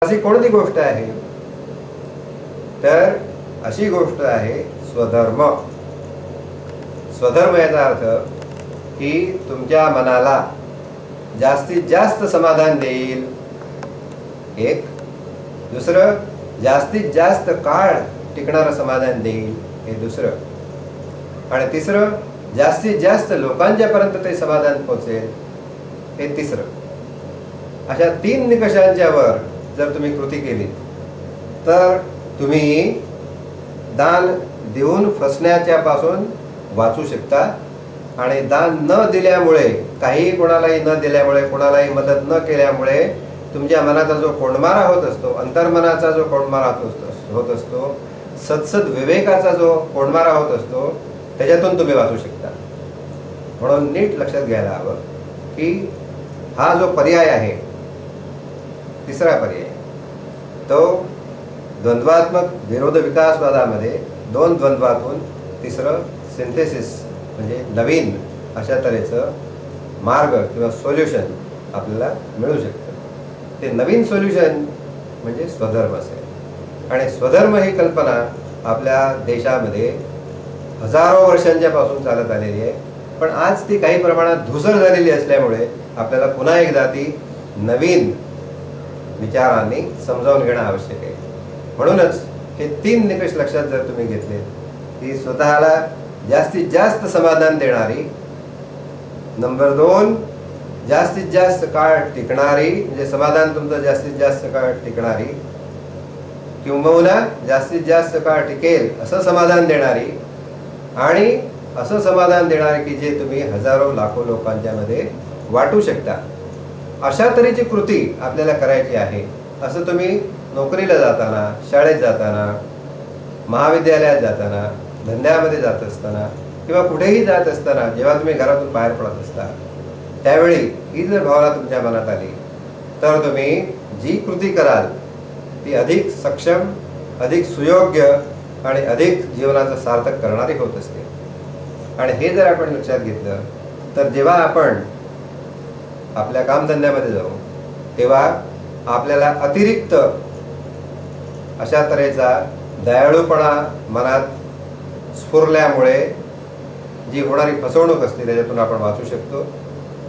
अशी कोणती गोष्ट आहे? तर अशी गोष्ट आहे स्वधर्म. स्वधर्म याचा अर्थ की तुमच्या मनाला जास्तीत जास्त समाधान देईल एक, दुसरं जास्तीत जास्त काळ टिकणारं समाधान देईल हे दुसरं, आणि तिसरं जास्तीत जास्त लोकांच्यापर्यंत ते समाधान पोहोचेल हे तिसरं. अशा 3 निकषांच्या वर जर तुम्ही कृती केली तर तुम्ही दान देऊन फसण्याच्या पासून वाचू शकता. आणि दान न दिल्यामुळे, काही कोणालाही न दिल्यामुळे, कोणालाही मदत न केल्यामुळे तुमच्या मनाचा जो कोंडमारा होत असतो, अंतर्मनाचा जो कोंडमारा होत असतो, सत्सद विवेकाचा जो कोंडमारा होत असतो, त्याच्यातून तुम्ही वाचू शकता. म्हणून नीट लक्षात घ्यायला हवं की हा जो पर्याय आहे, तिसरा पर्याय, तो द्वंद्वात्मक विरोध विकासवादामध्ये 2 द्वंद्वातून तिसरं सिंथेसिस म्हणजे नवीन अशा तऱ्हेचं मार्ग किंवा सोल्युशन आपल्याला मिळू शकतं. ते नवीन सोल्युशन म्हणजे स्वधर्म असेल. आणि स्वधर्म ही कल्पना आपल्या देशामध्ये हजारो वर्षांच्या पासून चालत आलेली आहे. पण आज ती काही प्रमाणात धूसर झालेली असल्यामुळे आपल्याला पुन्हा एकदा ती नवीन विचारांनी समजावून घेणं आवश्यक आहे. म्हणूनच हे 3 निकष लक्षात जर तुम्ही घेतले की स्वतःला जास्तीत जास्त समाधान देणारी, नंबर 2 जास्तीत जास्त काळ टिकणारी, म्हणजे समाधान तुमचं जास्तीत जास्त काळ टिकणारी, किंबहुना जास्तीत जास्त काळ टिकेल असं समाधान देणारी, आणि असं समाधान देणारे की जे तुम्ही हजारो लाखो लोकांच्या मध्ये वाटू शकता, अशा तऱ्हेची कृती आपल्याला करायची आहे. असं तुम्ही नोकरीला जाताना, शाळेत जाताना, महाविद्यालयात जाताना, धंद्यामध्ये जात असताना किंवा कुठेही जात असताना, जेव्हा तुम्ही घरातून बाहेर पडत असता, त्यावेळी ही जर भावना तुमच्या मनात आली तर तुम्ही जी कृती कराल ती अधिक सक्षम, अधिक सुयोग्य आणि अधिक जीवनाचं सार्थक करणारी होत असते. आणि हे जर आपण लक्षात घेतलं तर जेव्हा आपण आपल्या कामधंद्यामध्ये जाऊ तेव्हा आपल्याला अतिरिक्त अशा तऱ्हेचा दयाळूपणा मनात स्फुरल्यामुळे जी होणारी फसवणूक असते त्याच्यातून आपण वाचू शकतो.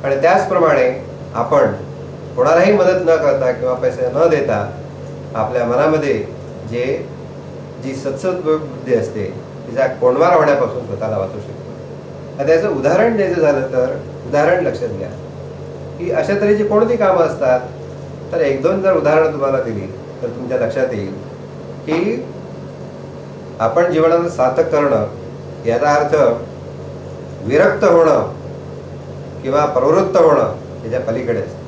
आणि त्याचप्रमाणे आपण कोणालाही मदत न करता किंवा पैसे न देता आपल्या मनामध्ये जी सत्सद बुद्धी असते तिचा कोंडमारा होण्यापासून स्वतःला वाचू शकतो. त्याचं उदाहरण द्यायचं झालं तर उदाहरण लक्षात घ्या की अशा तऱ्हेची कोणती कामं असतात. तर 1-2 जर उदाहरणं तुम्हाला दिली तर तुमच्या लक्षात येईल की आपण जीवनाचं सार्थक करणं याचा अर्थ विरक्त होणं किंवा प्रवृत्त होणं याच्या पलीकडे असतं.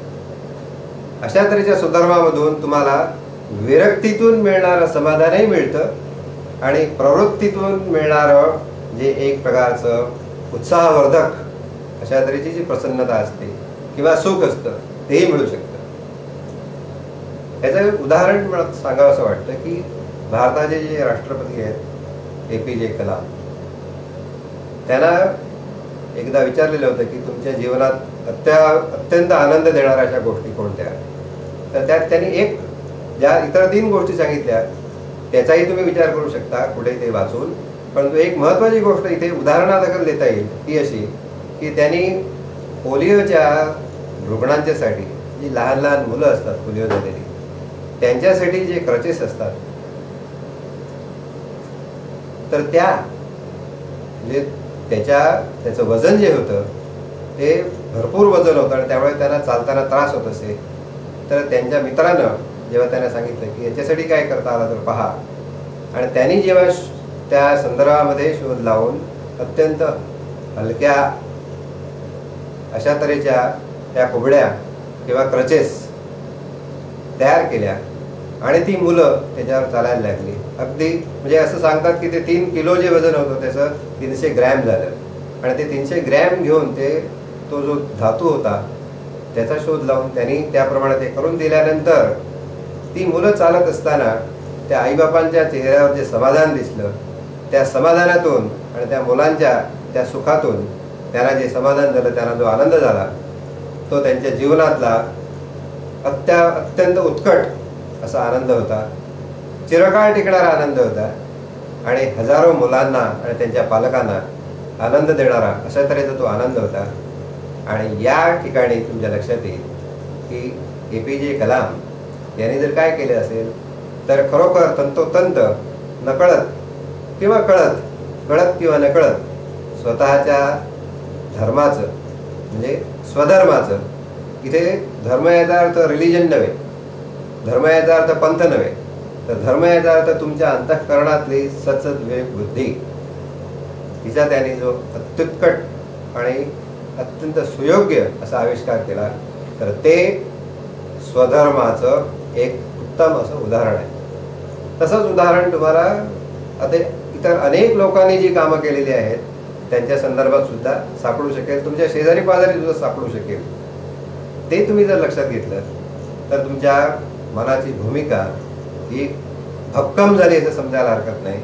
अशा तऱ्हेच्या सुधर्मामधून तुम्हाला विरक्तीतून मिळणारं समाधानही मिळतं आणि प्रवृत्तीतून मिळणारं जे एक प्रकारचं उत्साहवर्धक अशा तऱ्हेची जी प्रसन्नता असते किंवा सुख असतं तेही मिळू शकतं. याचं एक उदाहरण मला सांगावं असं वाटतं की भारताचे जे राष्ट्रपती आहेत APJ कलाम, त्यांना एकदा विचारलेलं होतं की तुमच्या जीवनात अत्यंत आनंद देणाऱ्या अशा गोष्टी कोणत्या. तर त्यात त्यांनी ज्या इतर 3 गोष्टी सांगितल्या त्याचाही तुम्ही विचार करू शकता कुठे ते वाचून. परंतु एक महत्त्वाची गोष्ट इथे उदाहरणादाखल देता येईल ती अशी की त्यांनी पोलिओच्या रुग्णांच्यासाठी, जी लहान लहान मुलं असतात पोलिओ झालेली, त्यांच्यासाठी जे क्रचेस असतात तर त्याचं वजन जे होतं ते भरपूर वजन होतं आणि त्यामुळे त्यांना चालताना त्रास होत असे. तर त्यांच्या मित्रानं जेव्हा त्यांना सांगितलं की याच्यासाठी काय करता आला तर पहा, आणि त्यांनी जेव्हा त्या संदर्भामध्ये शोध लावून अत्यंत हलक्या अशा तऱ्हेच्या त्या कुबड्या किंवा क्रचेस तयार केल्या आणि ती मुलं त्याच्यावर चालायला लागली. अगदी म्हणजे असं सांगतात की ते 3 किलो जे वजन होतं त्याचं 300 ग्रॅम झालं. आणि ते 300 ग्रॅम घेऊन तो जो धातू होता त्याचा शोध लावून त्यांनी त्याप्रमाणे ते करून दिल्यानंतर ती मुलं चालत असताना त्या आईबापांच्या चेहऱ्यावर जे समाधान दिसलं, त्या समाधानातून आणि त्या मुलांच्या त्या सुखातून त्यांना जे समाधान झालं, त्यांना जो आनंद झाला, तो त्यांच्या जीवनातला अत्यंत उत्कट असा आनंद होता, चिरकाळ टिकणारा आनंद होता आणि हजारो मुलांना आणि त्यांच्या पालकांना आनंद देणारा अशा तऱ्हेचा तो आनंद होता. आणि या ठिकाणी तुमच्या लक्षात येईल की APJ कलाम यांनी जर काय केले असेल तर खरोखर तंतोतंत नकळत किंवा कळत, कळत किंवा नकळत स्वतःच्या धर्माचं म्हणजे स्वधर्माचं, इथे धर्म याचा अर्थ रिलिजन नव्हे, धर्म याचा अर्थ पंथ नव्हे, तर धर्म याचा अर्थ तुमच्या अंतःकरणातली सतत विवेक बुद्धी, तिचा त्याने जो अत्युत्कट आणि अत्यंत सुयोग्य असा आविष्कार केला, तर ते स्वधर्माचं एक उत्तम असं उदाहरण आहे. तसंच उदाहरण तुम्हाला आता इतर अनेक लोकांनी जी कामं केलेली आहेत त्यांच्या संदर्भात सुद्धा सापडू शकेल, तुमच्या शेजारी पाजारी सुद्धा सापडू शकेल. ते तुम्ही जर लक्षात घेतलं तर तुमच्या मनाची भूमिका ही भक्कम झाली असं समजायला हरकत नाही.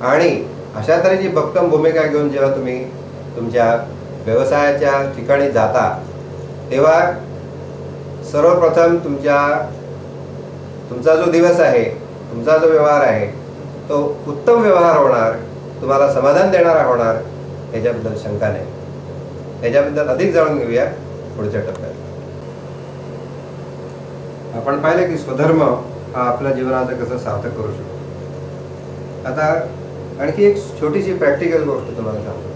आणि अशा तऱ्हेची भक्कम भूमिका घेऊन जेव्हा तुम्ही तुमच्या व्यवसायाच्या ठिकाणी जाता तेव्हा सर्वप्रथम तुमचा जो दिवस आहे, तुमचा जो व्यवहार आहे तो उत्तम व्यवहार होणार, तुम्हाला समाधान देणारा होणार, याच्याबद्दल शंका नाही. याच्याबद्दल अधिक जाणून घेऊया पुढच्या टप्प्यात. आपण पाहिलं की स्वधर्म हा आपल्या जीवनाचं कसं सार्थक करू शकतो. आता आणखी एक छोटीशी प्रॅक्टिकल गोष्ट तुम्हाला सांगतो.